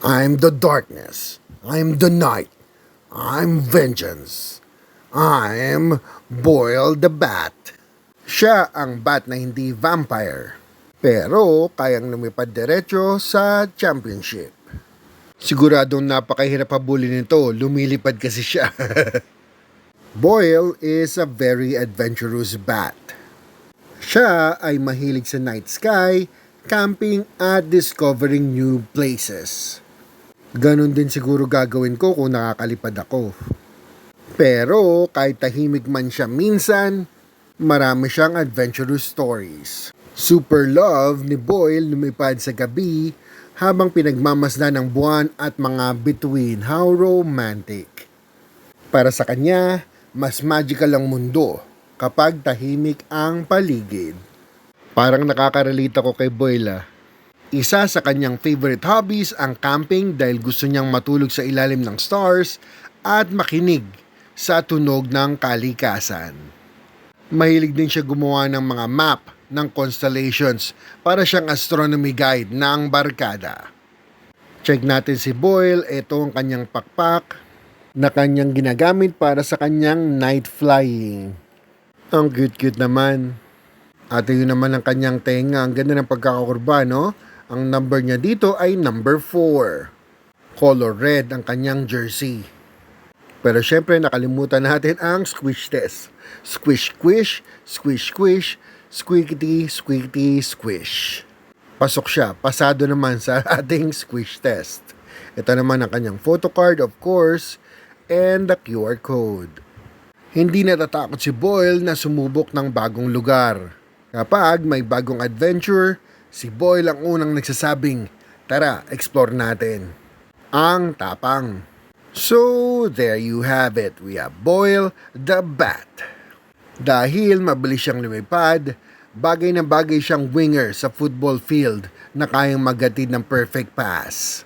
I'm the darkness. I'm the night. I'm vengeance. I'm Boyle the Bat. Siya ang bat na hindi vampire. Pero kayang lumipad diretso sa championship. Siguradong napakahirap habulin nito, lumilipad kasi siya. Boyle is a very adventurous bat. Siya ay mahilig sa night sky, camping at discovering new places. Ganon din siguro gagawin ko kung nakakalipad ako. Pero kahit tahimik man siya minsan, marami siyang adventurous stories. Super love ni Boyle lumipad sa gabi habang pinagmamasdan ng buwan at mga bituin. How romantic. Para sa kanya, mas magical ang mundo kapag tahimik ang paligid. Parang nakakarelate ako kay Boyle. Isa sa kanyang favorite hobbies ang camping dahil gusto niyang matulog sa ilalim ng stars at makinig sa tunog ng kalikasan. Mahilig din siya gumawa ng mga map ng constellations para siyang astronomy guide ng barkada. Check natin si Boyle, ito ang kanyang pakpak na kanyang ginagamit para sa kanyang night flying. Ang cute-cute naman. At yun naman ang kanyang tenga, ang ganda ng pagkakakurba, no? Ang number niya dito ay number 4. Color red ang kanyang jersey. Pero syempre nakalimutan natin ang squish test. Squish squish, squish squish, squeaky squeaky squish. Pasok siya, pasado naman sa ating squish test. Ito naman ang kanyang photo card of course and the QR code. Hindi natatakot si Boyle na sumubok ng bagong lugar. Kapag may bagong adventure, si Boyle ang unang nagsasabing, tara, explore natin. Ang tapang. So, there you have it. We have Boyle the Bat. Dahil mabilis siyang lumipad, bagay na bagay siyang winger sa football field na kayang maghatid ng perfect pass.